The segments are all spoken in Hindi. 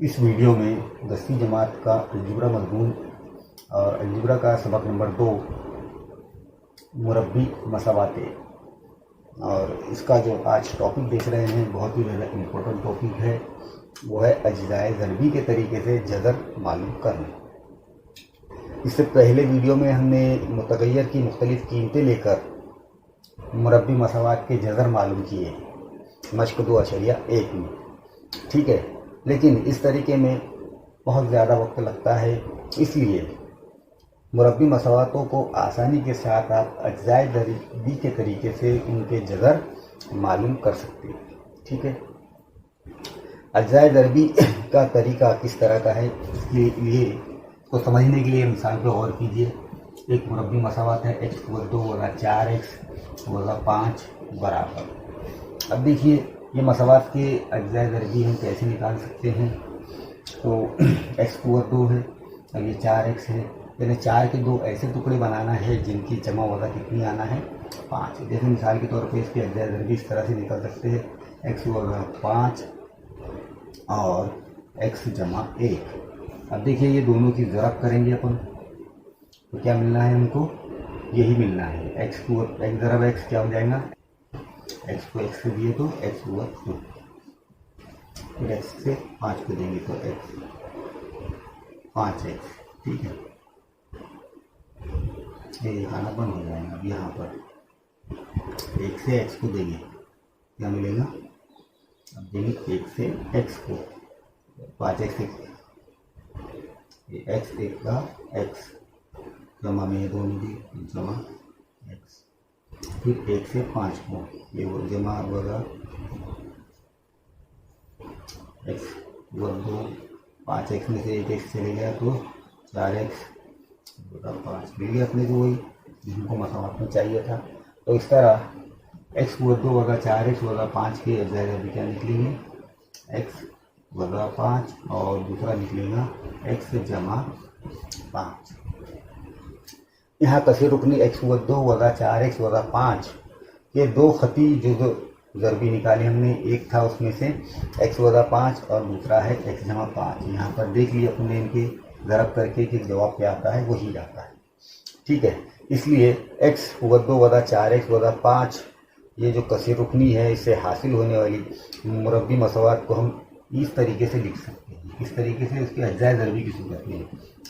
इस वीडियो में 10वीं जमात का अलजेब्रा मज़मून और अलजेब्रा का सबक नंबर 2 मुरब्बी मसावाते और इसका जो आज टॉपिक देख रहे हैं बहुत ही ज़्यादा इम्पोर्टेंट टॉपिक है। वो है अज्जाए ज़रबी के तरीके से जज़र मालूम करना। इससे पहले वीडियो में हमने मुतग़य्यर की मुख्तलिफ़ कीमतें लेकर मुरब्बी मसावात के जज़र मालूम किए मश्क 2.1 में, ठीक है। लेकिन इस तरीके में बहुत ज़्यादा वक्त लगता है, इसलिए मुरब्बी मसावातों को आसानी के साथ आप अज्जाए ज़रबी के तरीके से उनके जज़र मालूम कर सकते हैं, ठीक है। अज्जाए ज़रबी का तरीका किस तरह का है, इसके लिए को समझने के लिए मिसाल पे गौर कीजिए। एक मुरब्बी मसावात है x = 2 + 4x + 5 बराबर। अब देखिए ये मसावात के अज्जाए ज़रबी हम कैसे निकाल सकते हैं। तो x = 2 है और ये 4x है, यानी 4 के 2 ऐसे टुकड़े बनाना है जिनकी जमा वज़ा कितनी आना है 5। जैसे मिसाल के तौर पे इसके अज्जाए ज़रबी इस तरह से निकल सकते हैं x = 5 और x = 1। अब देखिए ये दोनों की ज़रब करेंगे अपन तो क्या मिलना है हमको, यही मिलना है। x ज़रब x क्या हो जाएगा, x को x से दिए तो x हुआ 2, फिर x से 5 को देंगे तो x 5x, ठीक है। ये खाना बंद हो जाएगा। अब यहाँ पर 1 से x को देंगे क्या मिलेगा, अब देंगे 1 से x को 5x से x 1 का x जमा में ये दोनों दी जमा x, फिर 1 से 5 को ये वो जमा होगा x = 2, 5x में से 1x चले गया तो 4x = 5 मिल गया अपने को वही जिनको मसावात में चाहिए था। तो इस तरह x = 2 + 4x + 5 के अज्जाए ज़रबी क्या निकलेंगे, x + 5 और दूसरा निकलेगा x = 5। यहाँ कसी रुकनी x = 2 + 4x + 5 ये दो खती जो ज़रबी निकाले हमने, एक था उसमें से x = 5 और दूसरा है x = 5। यहाँ पर देख लिए अपने इनके ज़रब करके कि जवाब क्या आता है वही आता है, ठीक है। इसलिए x = 2 + 4x + 5 ये जो कसी रुकनी है इससे हासिल होने वाली मुरब्बी मसावात को हम इस तरीके से लिख सकते हैं। इस तरीके से उसके अज्जाए ज़रबी की सूरत में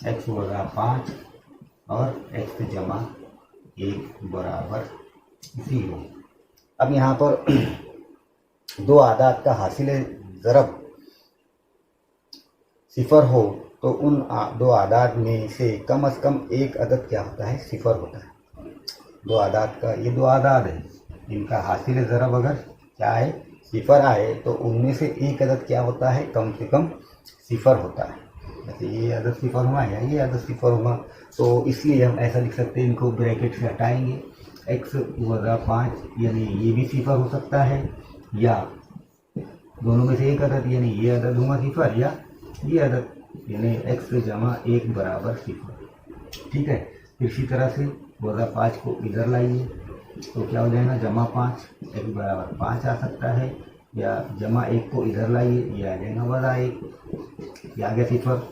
x = 5 और x = 1 बराबर 0। अब यहाँ पर दो आदाद का हासिल ज़रब सिफर हो तो उन दो आदाद में से कम एक अदद क्या होता है, सिफर होता है। दो आदाद का ये दो आदाद है, इनका हासिल ज़रब अगर क्या है सिफर आए तो उनमें से एक अदद क्या होता है, कम से कम सिफर होता है। जैसे ये अदद सिफर हुआ या ये अदद सिफर हुआ, तो इसलिए हम ऐसा लिख सकते हैं, इनको ब्रैकेट से हटाएंगे। x = 5 यानी ये भी सिफर हो सकता है या दोनों में से एक अदद, यानी ये अदद हुआ सिफर या ये अदद, यानी x = 1 बराबर सिफर, ठीक है। फिर इसी तरह से -5 को इधर लाइए तो क्या हो जाएगा, -5 x = 5 आ सकता है, या -1 को इधर लाइए ये आ जाएगा -1, ये आ गया सिफर।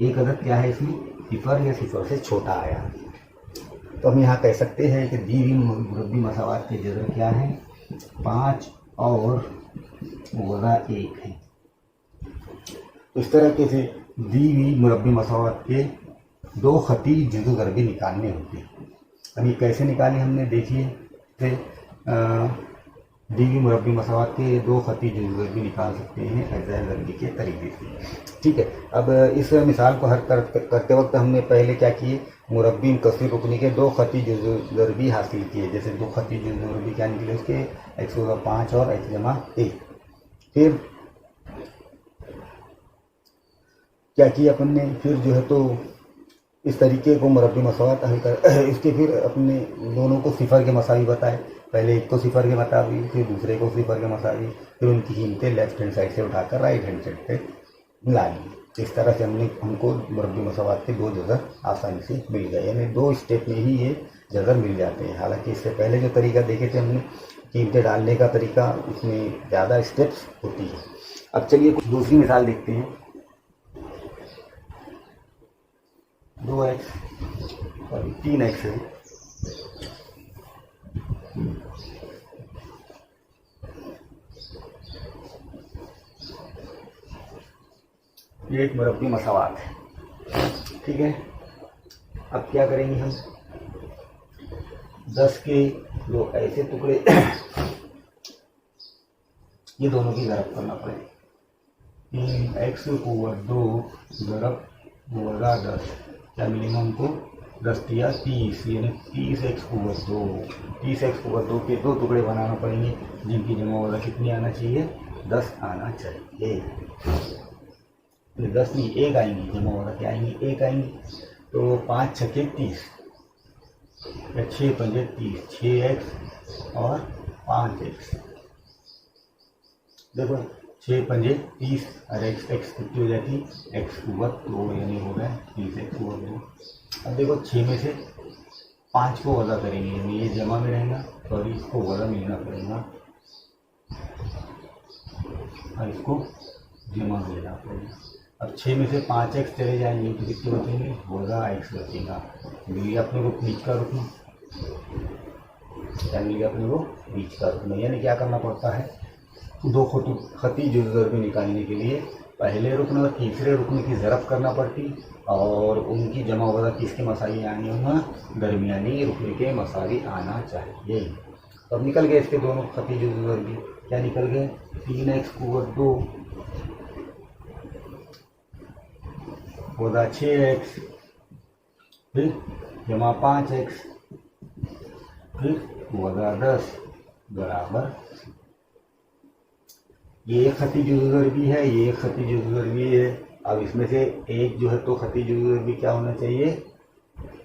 एक अदद क्या है इसमें, सिफर या सिफर से छोटा आया। तो हम यहाँ कह सकते हैं कि दी हुई मुरब्बी मसावात के जज़र क्या है, 5 और -1 है। इस तरह से दी हुई मुरब्बी मसावात के दो खती जुज़ ज़रबी निकालने होते हैं। अब ये कैसे निकाले हमने देखिए, दी हुई मुरब्बी मसावात के दो खती जुज़ ज़रबी निकाल सकते हैं अज्जाए ज़रबी के तरीके से, ठीक है। अब इस मिसाल को हल करते वक्त हमने पहले क्या किए, मुरब्बी कसी रुकनी के दो खती जुज़ ज़रबी हासिल किए। जैसे दो खती जुज़ ज़रबी क्या निकले उसके, x = 5 और x = 1। फिर क्या किया अपन ने, फिर जो है तो इस तरीके को मुरब्बी मसावात हल कर इसके फिर अपने दोनों को सिफर के मसावी बताए। पहले एक को सिफर के मसावी, फिर दूसरे को सिफर के मसावी, फिर उनकी कीमतें लेफ्ट हैंड साइड से उठाकर राइट हैंड साइड पे मिला ली। इस तरह से हमको मुरब्बी मसावात के दो जज़र आसानी से मिल गए, यानी 2 स्टेप में ही ये जज़र मिल जाते हैं। हालांकि इससे पहले जो तरीका देखे थे हमने कीमतें डालने का तरीका, उसमें ज़्यादा स्टेप्स होती है। अब चलिए कुछ दूसरी मिसाल देखते हैं। 2x, सॉरी 3x है। ये एक मुरब्बी मसावात है, ठीक है। अब क्या करेंगे हम, 10 के दो ऐसे टुकड़े ये दोनों की ज़रब करना पड़ेगा। 3x = 2 ज़रब होगा 10, क्या मिलेगा हमको, 10 या 30, यानी 30x = 2। 30x = 2 के दो टुकड़े बनाना पड़ेंगे, जिनकी जमा वाला कितनी आना चाहिए, 10 आना चाहिए। तो 10 नहीं 1 आएंगी, जमा वाला क्या आएंगी, 1 आएंगी। तो 5 × 6 = 30, 6 × 5 = 30, 6x और 5x। देखो 6 × 5 = 30 और x कितनी हो जाती, x = 2, यानी हो गया 30x = 2। अब देखो 6 में से 5 को वज़ा करेंगे, यानी ये जमा में रहेगा और इसको वज़ा में लेना पड़ेगा और इसको जमा में लेना पड़ेगा। अब 6 में से 5x चले जाएंगे तो कितने बचेंगे, वज़ा x बचेगा। मिल गया अपने को बीच का रुकन, क्या मिल गया अपने को, बीच का रुकन। यानी क्या करना पड़ता है, दो खती जुज़ भी निकालने के लिए पहले रुकन और तीसरे रुकन की ज़रब करना पड़ती और उनकी जमा वज़ा किसके मसावी आनी होगा, दरमियानी रुकन के मसावी आना चाहिए। तो अब निकल गए इसके दोनों खती जुज़ भी, क्या निकल गए, 3x = 2 वज़ा 6x, फिर जमा 5x, फिर वज़ा 10 बराबर। ये एक खती जुज़ भी है, ये एक खती जुज़ भी है। अब इसमें से एक जो है तो खती जुज़ भी क्या होना चाहिए,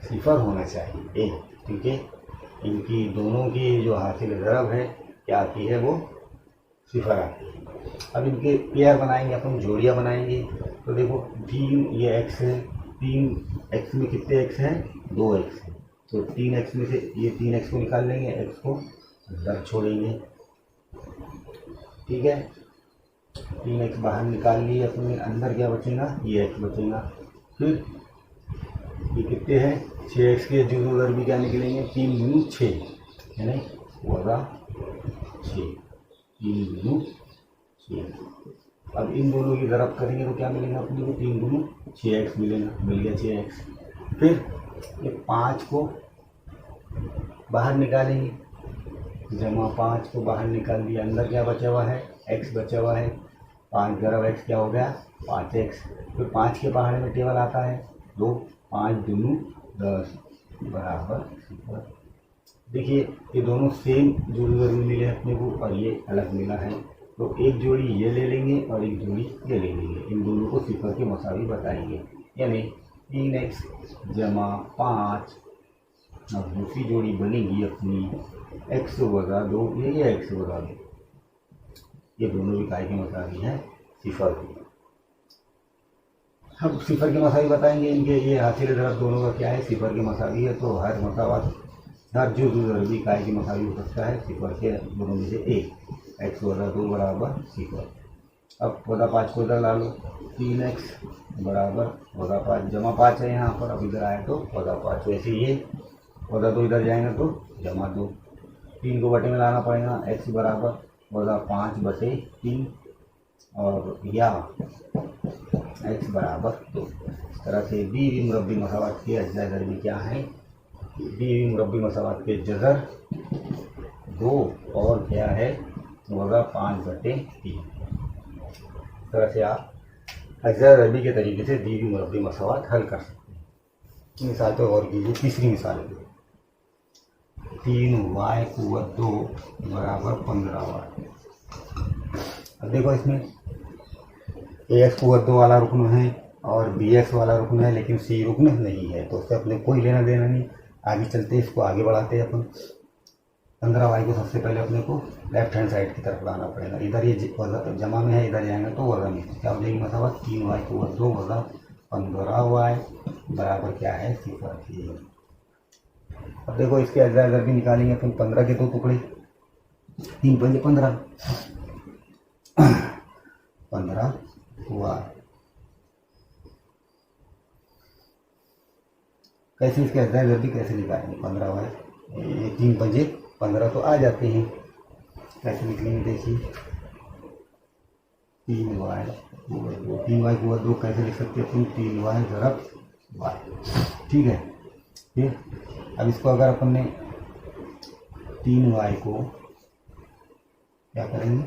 सिफर होना चाहिए, ठीक है। इनकी दोनों की जो हासिल ज़रब है क्या आती है, वो सिफर आती है। अब इनके पेयर बनाएंगे अपन, जोड़ियाँ बनाएंगे। तो देखो 3 ये x है, 3x में कितने x हैं, 2x है। तो 3x में से ये 3x को निकाल लेंगे, x को अंदर छोड़ेंगे, ठीक है। 3x बाहर निकाल लिए अपने, अंदर क्या बचेगा, ये x बचेगा। फिर ये कितने हैं, 6x के जुज़ भी क्या निकलेंगे, 3 × 6 यानी वज़ा 6, 3 × 6। अब इन दोनों की ज़रब करेंगे तो क्या मिलेगा अपने को, 3 × 6x मिलेगा, मिल गया 6x। फिर ये 5 को बाहर निकालेंगे, जमा 5 को बाहर निकाल दिया, अंदर क्या बचा हुआ है, x बचा हुआ है। 5 × x क्या हो गया, 5x। फिर 5 के पहाड़े में टेबल आता है 2, 5 × 10 बराबर 0। देखिए ये दोनों सेम जुज़ मिले अपने को और ये अलग मिला है, तो एक जोड़ी ये ले लेंगे और एक जोड़ी ये ले लेंगे। इन दोनों को सिफर के मसावी बताएंगे, यानी 3x जमा 5 और दूसरी जोड़ी बनेगी अपनी x + 2, ये x + 2। ये दोनों भी काय के मसावी हैं, सिफर की। हम सिफर के मसावी बताएंगे इनके, ये हासिल ज़रब दोनों का क्या है, सिफर के मसावी है। तो हर मसावात हर जुज़ भी काय के मसावी हो सकता है, सिफर के दोनों में से एक, x + 2 बराबर सिफर। अब वज़ा 5 को इधर ला लो, 3x बराबर वज़ा 5, जमा 5 है यहाँ पर, अब इधर आए तो वज़ा 5। वैसे ये वज़ा 2 इधर जाएंगे तो जमा 2, 3 को बटे में लाना पड़ेगा, x बराबर वज़ा 5/3 और या x बराबर 2। इस तरह से बीवी मुरब्बी मसावात के अज्जा दरमी क्या है, बीवी मुरब्बी मसावात के जज़र 2 और क्या है, वज़ा 5/3। इस तरह से आप अज्जा दरमी के तरीके से बीवी मुरब्बी मसावात हल कर सकते हैं। मिसाल तो और कीजिए, तीसरी मिसाल है 3y = 2 बराबर 15y। अब देखो इसमें ax = 2 वाला रुकन है और bx वाला रुकन है, लेकिन c रुकन नहीं है, तो उससे अपने कोई लेना देना नहीं। आगे चलते इसको आगे बढ़ाते हैं अपन। 15y को सबसे पहले अपने को लेफ्ट हैंड साइड की तरफ लाना पड़ेगा। इधर ये जमा में है, इधर जाएंगे तो वज़ा में, क्या हो जाएगी मसावत, 3y = 2 वज़ा 15y बराबर क्या है, सिफर। अब देखो इसके अज्जा इधर भी निकालेंगे अपन। 15 के 2 टुकड़े, 3 × 5 = 15, 15 हुआ। कैसे इसके अज्जाए ज़रबी कैसे निकालेंगे? 15 ये 3 पंजे 15 तो आ जाते हैं। कैसे निकलेंगे देखिए, 3y = 2, 3y = 2 कैसे लिख सकते हैं? 3y ज़रब y, ठीक है। फिर अब इसको अगर अपन ने 3y को क्या करेंगे,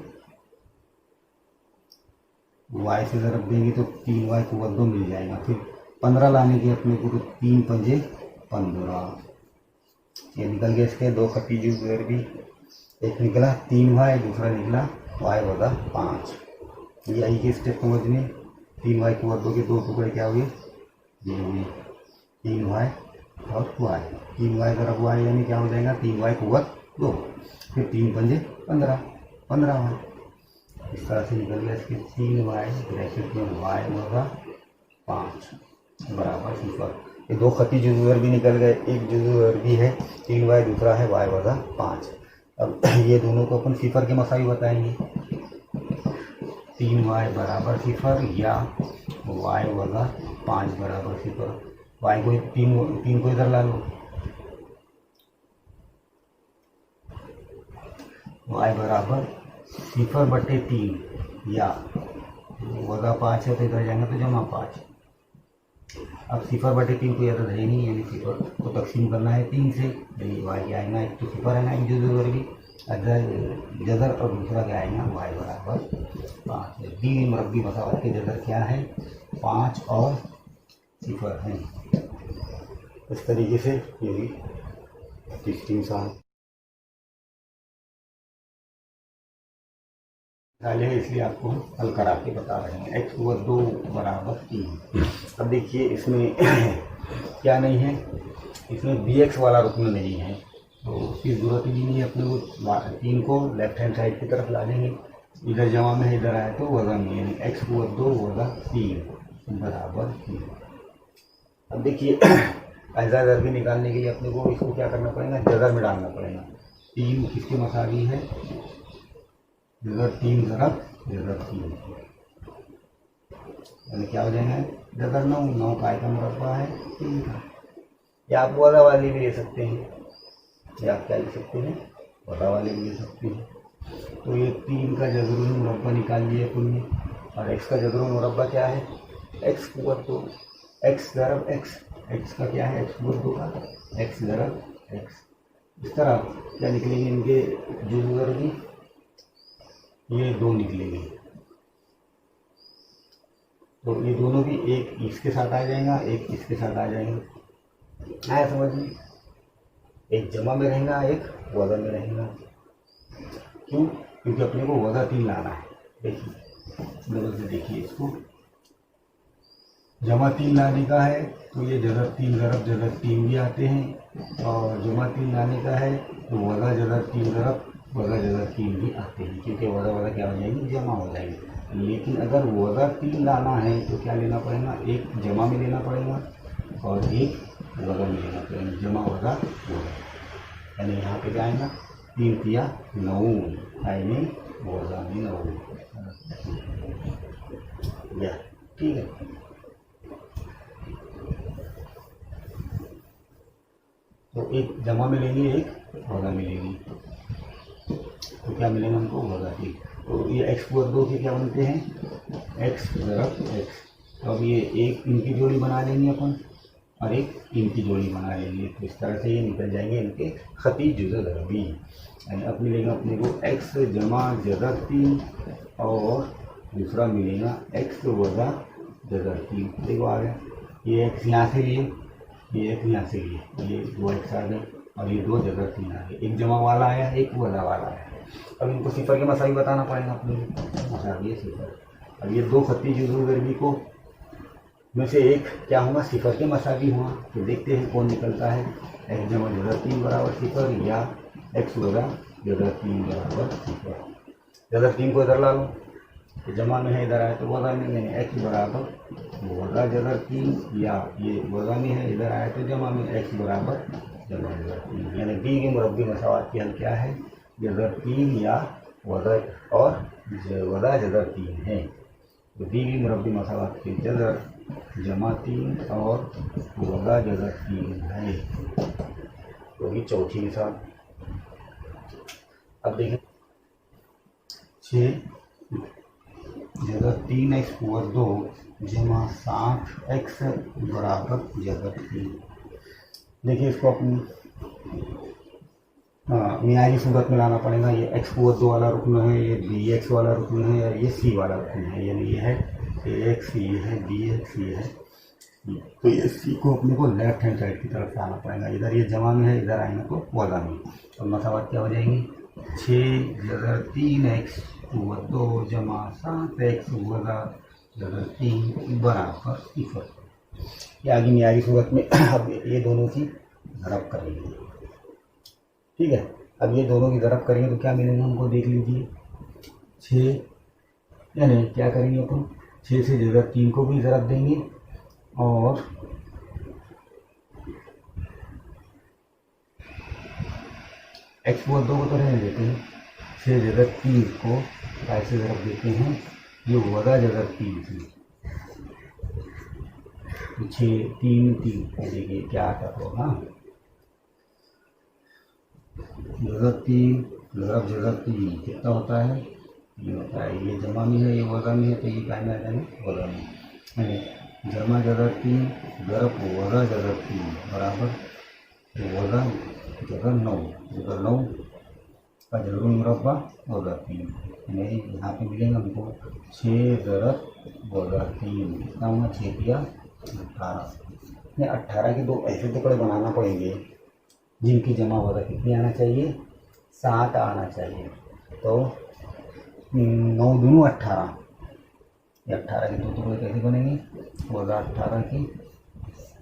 y से ज़रब देंगे तो 3y = 2 मिल जाएगा। फिर 15 लाने के अपने को, तो 3 पंजे 15, ये निकल गया इसके दो खती ज़रबी। एक निकला 3y, दूसरा निकला y = 5। यही के स्टेप समझ में, 3y = 2 के दो टुकड़े क्या हुए, ये हुए 3y और y। 3y ज़रब y यानी क्या हो जाएगा, 3y = 2। फिर 3 पंजे 15, 15y। इस तरह से निकल गया इसके 3y ब्रैकेट में y = 5 बराबर 0। ये दो खती ज़रबी निकल गए। एक ज़रबी है 3y, दूसरा है y = 5। अब ये दोनों को अपन सिफर के मसावी बताएंगे। 3y = 0 या y = 5 = 0। y को 3 को इधर ला लो, y = 0/3 या -5 है तो इधर जाएंगे तो -5। अब 0/3 को याद है नहीं, यानी 0 को तकसीम करना है 3 से। यानी y क्या आएगा, एक तो 0 है ना, एक ज़रबी जदर, और दूसरा क्या आएगा y = 5। दी मुरब्बी मसावत के जदर क्या है, 5 और 0 है। इस तरीके से ये भी तीसरी मिसाल डाले हैं, इसलिए आपको हम हल करा के बता रहे हैं। x = 2 = 3। अब देखिए इसमें क्या नहीं है, इसमें bx वाला रुकन नहीं है, तो उसकी ज़रूरत ही नहीं है। अपने को 3 को लेफ्ट हैंड साइड की तरफ ला देंगे, इधर जमा में इधर आए तो वज़न में, यानी x = 2 = 3 बराबर 3। अब देखिए अज़ा ज़रबी निकालने के लिए अपने को इसको क्या करना पड़ेगा, जदर में डालना पड़ेगा। 3 किसके मसावी है, जदर 3 ज़रब जदर 3, यानी क्या हो जाएगा, जदर 9, 9 का का मुरब्बा है 3 का। या आप वज़ा वाली भी ले सकते हैं, या आप क्या लिख सकते हैं, वज़ा वाले भी ले सकते हैं। तो ये 3 का जज़रुल मुरब्बा निकाल लिया कुल में, और x का जज़रुल मुरब्बा क्या है, x = 2, x ज़रब x, x का क्या है, x = 2 का x ज़रब x। इस तरह क्या निकलेंगे इनके ज़रबी, ये 2 निकलेंगे। तो ये दोनों भी एक इसके साथ आ जाएगा, एक इसके साथ आ जाएंगे। आया समझ में, एक जमा में रहेगा, एक वज़न में रहेगा। क्यों, क्योंकि अपने को वज़न 3 लाना है। देखिए नज़र से देखिए, इसको जमा 3 लाने का है तो ये जदर 3 ज़रब जदर 3 भी आते हैं, और जमा 3 लाने का है तो वज़ा जदर 3 ज़रब वज़ा जदर 3 भी आते हैं, क्योंकि वज़ा क्या हो जाएगी, जमा हो जाएगी। लेकिन अगर वज़ा 3 लाना है तो क्या लेना पड़ेगा, एक जमा में लेना पड़ेगा और एक वज़ा में लेना पड़ेगा, जमा वज़ा यानी यहाँ पे क्या आएगा, 3 तिया 9 आएंगे, वज़ा में 9 या, ठीक है। तो एक जमा में लेंगे, एक वज़ा में लेंगे, तो क्या मिलेगा हमको, वज़ा 3। तो ये x = 2 के क्या बनते हैं, x ज़रब x। तो अब ये एक इनकी जोड़ी बना लेंगे अपन, और एक इनकी जोड़ी बना लेंगे। तो इस तरह से ये निकल जाएंगे इनके खती ज़रबी। यानी अब मिलेगा अपने को x जमा जदर 3, और दूसरा मिलेगा x वज़ा जदर 3। देखो आ गया, ये x यहाँ से लिए, ये एक यहाँ से लिए, ये 2 x आ गए, और ये 2 जदर 3 आ गए। एक जमा वाला आया, एक वज़ा वाला आया। अब इनको सिफर के मसावी बताना पड़ेगा अपने को, मसावी है सिफर। अब ये 2 खती ज़रबी को में से एक क्या होगा, सिफर के मसावी हुआ। तो देखते हैं कौन निकलता है, x जमा जदर 3 = 0 या x वज़ा जदर 3 = 0। जदर 3 को इधर ला लो, तो जमा में है, इधर आए तो वज़ा में, यानी x = वज़ा जदर 3, या ये वज़ा में है, इधर आए तो जमा में, x = जमा जदर 3। यानी दी की मुरब्बी मसावत की हल क्या है, जदर 3 या वज़ा और वज़ा जदर 3 है। तो दी की मुरब्बी मसावत के जदर जमा 3 और वज़ा जगह 3 है, तो ये चौथी मिसाल। अब देखें 6 जगह 3x + 2 जमा 7x बराबर जगह 3। देखिए इसको अपनी मियादी सूरत में लाना पड़ेगा। ये x + 2 वाला रुकन है, ये bx वाला रुकन है, और ये c वाला रुकन है। यानी ये है ax, ये है bx, ये है। तो ये c को अपने को लेफ्ट हैंड साइड की तरफ से आना पड़ेगा। इधर ये जमा में है, इधर आएंगे तो वज़ा में। तो मसावत क्या हो जाएंगी? 6 जगह 3x + 2 जमा 7x वज़ा जगह 3 बराबर 0। ये आगे मियादी सूरत में अब ये दोनों की ज़रब करेंगे। ठीक है, अब ये दोनों की ज़रब करेंगे तो क्या मिलेंगे हमको, देख लीजिए। 6 यानी क्या करेंगे अपन, 6 से जगह 3 को भी ज़रब देंगे और x + 2 को तो रहने देते हैं। 6 जगह 3 को ऐसे ज़रब देते हैं, ये वज़ा जगह 3 थी, तो 6 3 3 देखिए क्या आता तो ना, जगह 3 ज़रब जगह 3 कितना होता है, ये होता है। ये जमा में है, ये वज़ा में है, तो ये क्या में आ जाएंगे, वज़ा में। यानी जमा जगह 3 ज़रब वज़ा जगह 3 बराबर वज़ा जगह 9 जगह 9 का जरूर मुरब्बा वज़ा 3। यानी यहाँ पे मिलेंगे हमको 6 ज़रब वज़ा 3 कितना होगा, 6 × 18। 18 के दो ऐसे टुकड़े बनाना पड़ेंगे जिनकी जमा वज़ा कितनी आना चाहिए, 7 आना चाहिए। तो 9 दूनी 18, ये 18 के दो टुकड़े कैसे बनेंगे, वज़ा 18 की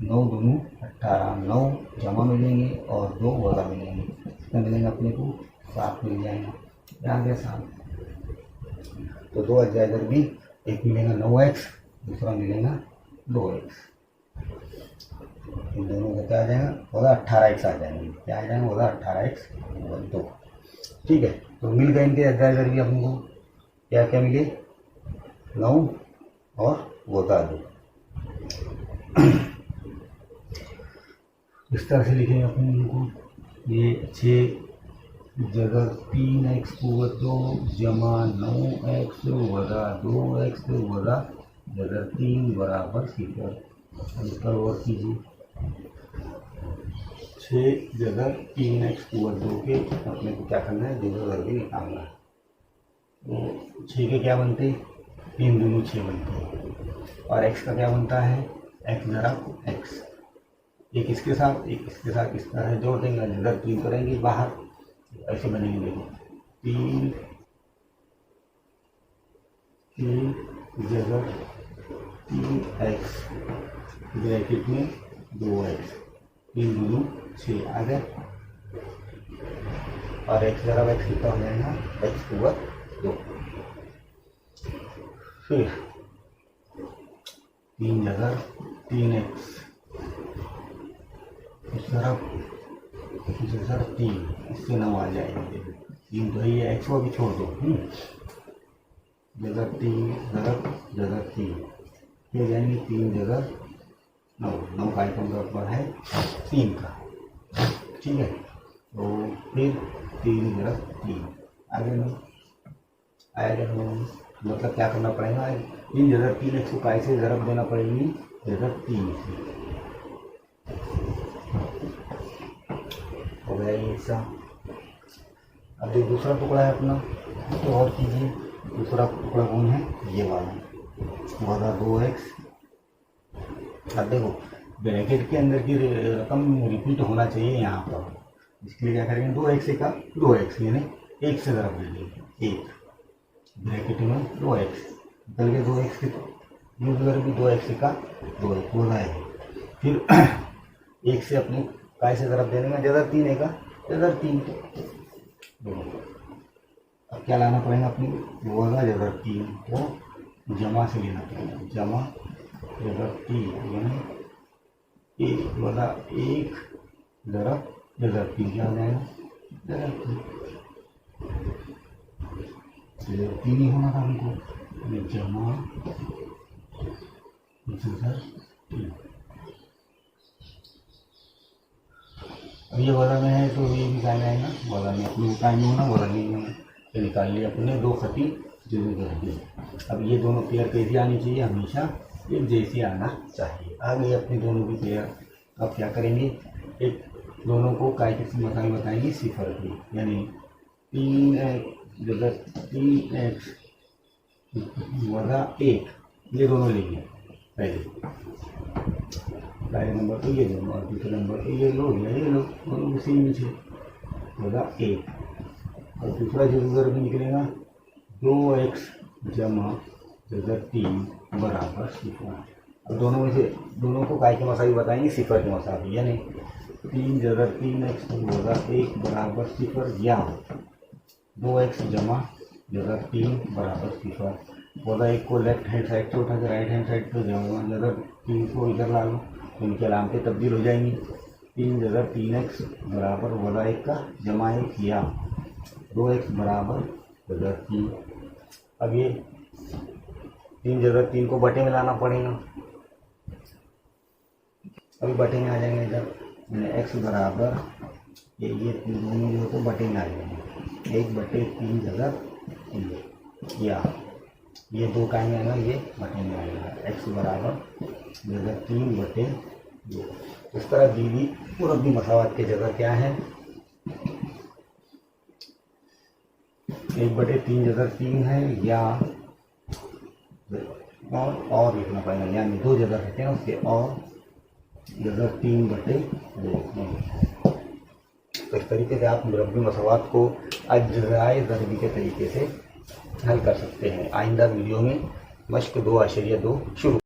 9 दूनी 18, 9 जमा मिलेंगे और 2 वज़ा मिलेंगे, कितना मिलेंगे अपने को, 7 मिल जाएंगे। यहाँ गया 7, तो 2 अज्जा इधर भी, एक मिलेगा 9x, दूसरा मिलेगा 2x। इन दोनों का क्या आ जाएगा, वज़ा 18x आ जाएंगे। क्या आ जाएगा, वज़ा 18x + 2। ठीक है, तो मिल गए इनके अज्जा इधर भी अपन को, क्या क्या मिले, 9 और वज़ा 2। इस तरह से लिखेंगे अपन इनको। ये 6 जगह 3x + 2 जमा 9x वज़ा 2x वज़ा जगह 3 बराबर 0। इस पर और कीजिए, 6 जगह 3x + 2 के अपने को क्या करना है, जगह ज़रूरी निकालना है। तो 6 के क्या बनते हैं, 3 दूनी 6 बनते हैं, और x का क्या बनता है, x ज़रब x। एक इसके साथ एक इसके साथ इस तरह जोड़ देंगे, जगह 3 करेंगे बाहर, ऐसे बनेंगे। देखो 3 जगह 3x ब्रैकेट में 2x, 3 दूनी 6 आ गए, और x ज़रब x कितना हो जाएगा, x + 2। फिर 3 जगह 3x ज़रब 3, इससे 9 आ जाएंगे। 3 तो ये x को भी छोड़ दो, जगह 3 ज़रब जगह 3, ये जाएंगे 3 जगह 9, 9 का आइटम बराबर है 3 का। ठीक है, तो फिर 3 ज़रब 3 आगे नहीं आएगा, मतलब क्या करना पड़ेगा, 3 जगह 3x को कैसे ज़रब देना पड़ेगी, जगह 3 से। हो गया ये हिस्सा। अब जो दूसरा टुकड़ा है अपना, तो और कीजिए। दूसरा टुकड़ा कौन है, ये वाला, वज़ा 2x। अब देखो ब्रैकेट के अंदर की रकम रिपीट होना चाहिए यहाँ पर, इसके लिए क्या करेंगे, 2x का 2x यानी 1 से ज़रब देंगे, 1 ब्रैकेट में 2x निकल के 2x के यूज़र भी 2x का 2x बोला है। फिर 1 से अपने काय से ज़रब देने में, जगह 3 का जगह 3। अब क्या लाना पड़ेगा अपनी, वज़ा जगह 3 को जमा से लेना पड़ेगा, जमा जगह 3 यानी 1 वज़ा 1 ज़रब जगह 3 क्या हो जाएगा, जगह 3 ही होना था हमको। जमा अब ये वाला में है तो ये भी कायम आएगा, वाला में अपने कायम होना, वाला नहीं होना, ये निकाल लिया अपने दो खती जुड़ी कर दी। अब ये दोनों पेयर कैसी आनी चाहिए, हमेशा एक जैसी आना चाहिए। आ गई अपनी दोनों की पेयर। अब क्या करेंगे, एक दोनों को काय किस मसाई बताएंगे सिफर की, यानी 3x जगह 3x वधा 1, ये दोनों लेंगे पहले नंबर तो ये दोनों, और दूसरे नंबर तो ये लो या ये लो, दोनों उसी नीचे वधा 1। और दूसरा जो रिजल्ट भी निकलेगा 2x जमा जगह 3 बराबर सिफर। अब दोनों में से दोनों को काय के मसाई बताएंगे सिफर के मसाई, यानी 3 जगह 3x वधा 1 बराबर सिफर, या 2x जमा जगह 3 बराबर सिफर। वधा 1 को लेफ्ट हैंड साइड से उठा के राइट हैंड साइड पर जमा जगह 3 को इधर ला लो, तो इनकी अलामतें तब्दील हो जाएंगी। 3 जगह 3x बराबर वधा 1 का जमा 1, या 2x बराबर जगह 3। अब ये 3 जगह 3 को बटे में लाना पड़ेगा, अभी बटे में आ जाएंगे इधर। x बराबर ये दोनों जो तो बटे में आ जाएंगे, 1/3 जगह 3, या ये दो काय में आएगा, ये बटे में आएगा। x बराबर जगह 3/2। इस तरह दीदी मुरब्बी मसावत की जगह क्या है, 1/3 जगह 3 है, या और लिखना पड़ेगा, यानी 2 जगह रहते हैं उसके, और जगह 3/2। तो इस तरीके से आप मुरब्बी मसावत को अज्जाए ज़रबी के तरीके से हल कर सकते हैं। आइंदा वीडियो में मश्क 2.2 शुरू।